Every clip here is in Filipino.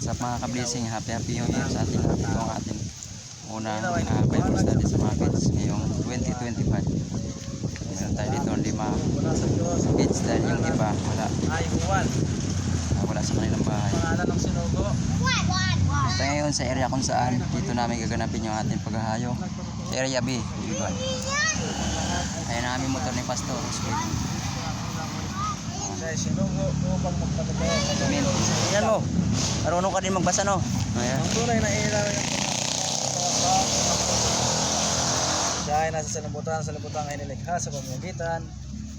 What's up mga ka-blessing, happy New Year sa ating lahat. Ito ang ating unang Bible study sa mga kids ngayong 2025. Meron tayo dito ang 5 kids dahil yung iba wala sa kanilang bahay. Ito ngayon sa area kung saan dito namin gaganapin yung ating paghahayo. Sa area B, Iban. Ayan namin motor ni Pastor. Amen. Ayan mo. Marunong ka din magbasa, no? Ayan. Ang tunay na ilaw siya ay nasa salibutan ay nilikha sa pamamagitan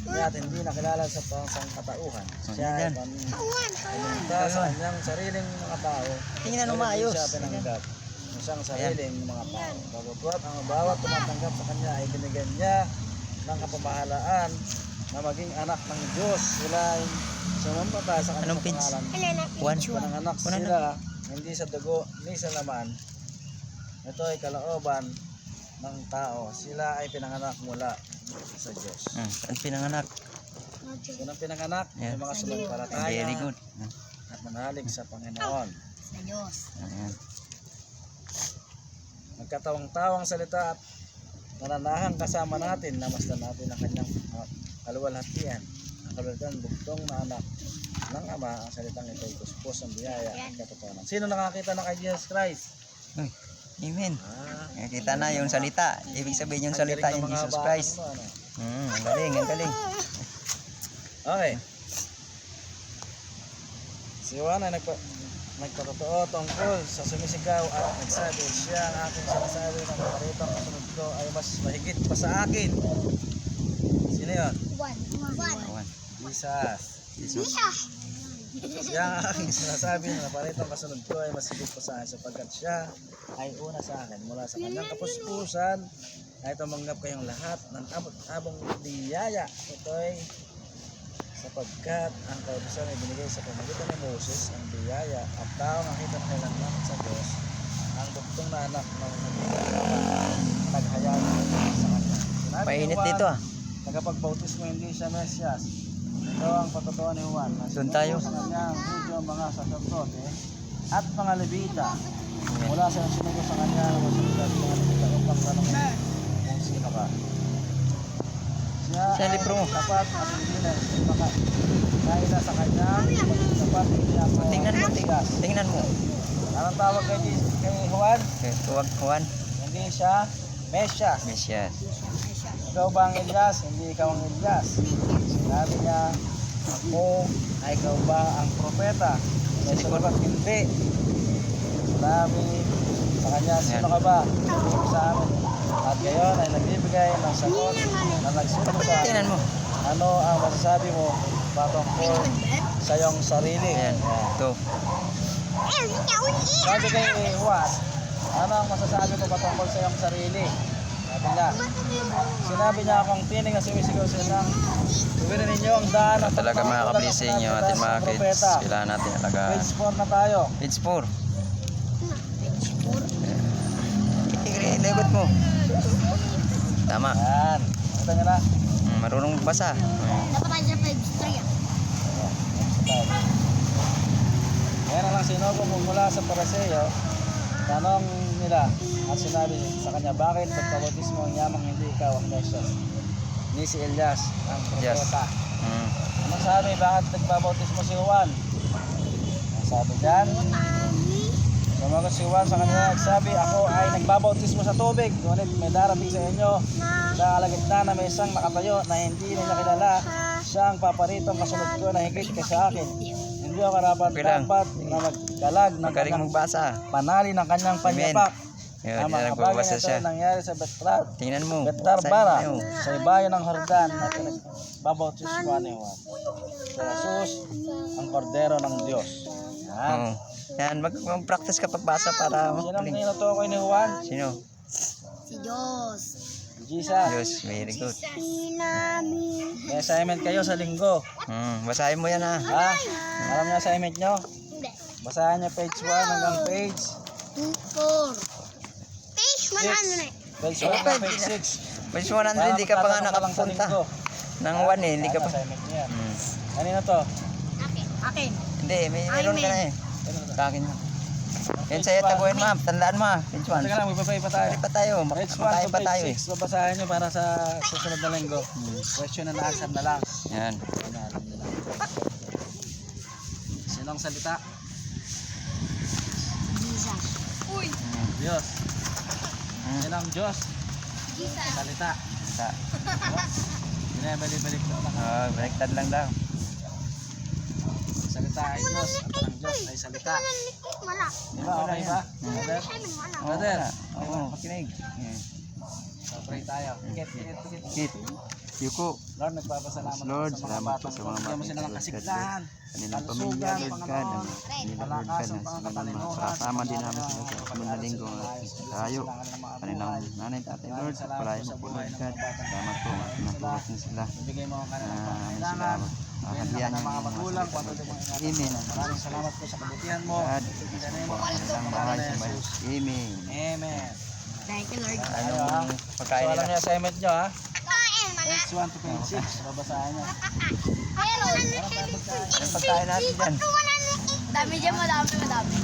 niya at hindi nakilala sa pangsangkatauhan. Siya ay paminta sa kanyang sariling mga tao. Tingnan mo maayos. Siya pinanggap ng siyang sariling mga tao. Bagutwat ang bawat tumatanggap sa kanya ay binigyan niya ng kapamahalaan na maging anak ng Diyos. Sila ay sumampata sa kanyang pangalan. Pananganak sila hindi sa dugo ni sa laman. Ito ay kalooban ng tao. Sila ay pinanganak mula sa Diyos. Ang pinanganak. Unang pinanganak ay mga sumampalataya Very good. at manalig sa Panginoon. Sa Diyos. Ayan. Nagkatawang-tawang salita at nananahang kasama natin, namasdan natin ang kanyang kaluwalhatian. Ang kaluwalhatian bugtong na anak ng Ama. Ang salitang ito ay kuspos ang biyaya at katotohanan. Sino nakakita ng kay Jesus Christ? Amen. Kita na yung salita. Ibig sabihin yung salita yung Jesus Christ. Ang galing, ang galing. Okay. Si Juan ay nagpatotoo tungkol sa sumisigaw at nagsabi, siya ang aking sinasabi ng paritong kasunod ko ay mas mahigit pa sa akin. Sino yun? Jesus. Siya ang aking sinasabi na paritong kasunod ko ay mas higit pa sa akin sapagkat siya ay una sa akin. Mula sa kanyang kapuspusan ay tumanggap kayong lahat ng abot-abong biyaya. Ito ay sapagkat ang kautusan ay binigay sa pamamagitan ni Moses, ang biyaya at tao nakita na kailangan sa Diyos, ang bugtong na anak ng naghayag sa kanya. Mainit dito Nagapag-bautismo hindi siya Mesyas. Ito ang patotoo ni Juan. Doon tayo. Sa kanyang Hudyo, mga saserdote at mga Levita. Mula sa sinugo sa kanya ng mga Levita upang tanongin kung sino ka. Sa libro mo. Dapat at hindi na dahil sa kanya dapat hindi ako Tingnan mo. Anong tawag kay Juan? Tuwag Juan. Hindi siya Mesyas. Mesias. Ikaw ba ang Elias? Hindi ikaw ang Elias. Sinabi niya, ako ay ikaw ba ang propeta? May sumagot, hindi. Sinabi sa kanya, sino ka ba? Hindi ko sa amin. At ngayon ay nagbibigay ng sagot na nagsunog sa akin. Tingnan mo. Ano ang masasabi mo patungkol sa iyong sarili? Ayan. Ito. Sabi kay Juan, ano ang masasabi mo patungkol sa iyong sarili? Sabi niya, sinabi niya akong tining na sumisigaw silang tuwirin ninyo ang daan at Talaga mga ka-blessing yung ating mga kids. Kailangan natin alagaan. Page 4 na tayo. Page 4. Ilibot mo. Tama. Yan. Ito nyo na. Marunong basa. Dapat tayo sa page 3. Ngayon lang sinugo mula sa Pariseo. Tanong nila at sinabi sa kanya, bakit pagpabautismo ang yamang hindi ikaw ang Mesyas? Ni si Elias ang propeta. Ano sabi, bakit nagpabautismo si Juan? Ang sabi dyan, sumagot si Juan sa kanya, nagsabi, ako ay nagbabautismo sa tubig, ngunit may darating sa inyo sa kalagitnaan na may isang nakatayo na hindi nila kilala, siya ang paparitong kasunod ko na higit ka sa akin. Hindi ako karapat-dapat na magdalag ng Magaling kanyang magbasa. panali ng kanyang panyapak. Yun, Ang mga bagay nagbabasa na ito siya. nangyari sa Tingnan mo. Betarbara, Sabi mo. sa ibayo ng Jordan na pinagbabautismo ni Juan. Si Jesus, ang kordero ng Diyos. Yan. Yan, mag-practice ka pagbasa para Sino ang magaling. tinutukoy ni Juan? Sino? Si Diyos. Jesus. Diyos, very good. May assignment kayo sa linggo. Basahin mo yan ha. Ha? Alam niyo assignment nyo? Hindi. Basahin niyo page 1 hanggang page 4. Page 100. Page 1 hanggang page 6. Page 100, hindi ka pa nga nakapunta. Nang 1 hindi ka pa. Assignment niyo yan. Kanina to? Akin. Hindi, mayroon ka na eh. Sa akin. Yan sa'yo taguhin ma'am, tandaan mo. Page 1. Teka lang, magpapay pa tayo. Pwede pa tayo, Page 1 makakain to pa page tayo eh. 6, babasahin nyo para sa susunod na linggo. Question and answer na lang. Yan. Ayan, alam nyo lang. Sinong salita? Jesus. Uy. Diyos. Sinong Diyos? Jesus. Salita. Sa, Binabalik-balik ko lang. baliktad lang daw. Salita ay Diyos. At ang Diyos ay salita. Wala. Di ba? Okay ba? Brother? Wala. Brother? Oo, makinig. So, pray tayo. Tikit. Kit, Yuko, Lord, nagpapasalamat Lord, ako sa mga salamat po batang sa mga bigyan mo sila ng batang kasiglahan, kanilang kalusugan, pamilya, Lord God, Panginoon, nila, Lord God, na sila mga kasama din namin sila sa sumunod na linggo ng ating tayo. Kanilang nanay, tatay, Lord, palayan mo po, Lord God. Salamat po, pinatulot niyo sila. Ibigay mo ang kanilang Amin sila, pangailangan. makakalian Ng niyo mga yung magulang, mga kung ano salita. yung mga Amen. Maraming salamat po sa kabutihan mo. God, In the name po of ang Jesus, isang bahay sa bahay. Amen. Amen. Thank you, Lord. Anong So, pagkain alam nila? niyo assignment nyo ha? Kain, mga. Page 1 to page 6. Babasahin nyo. Pero, Anong pagkain natin dyan? dami dyan, madami.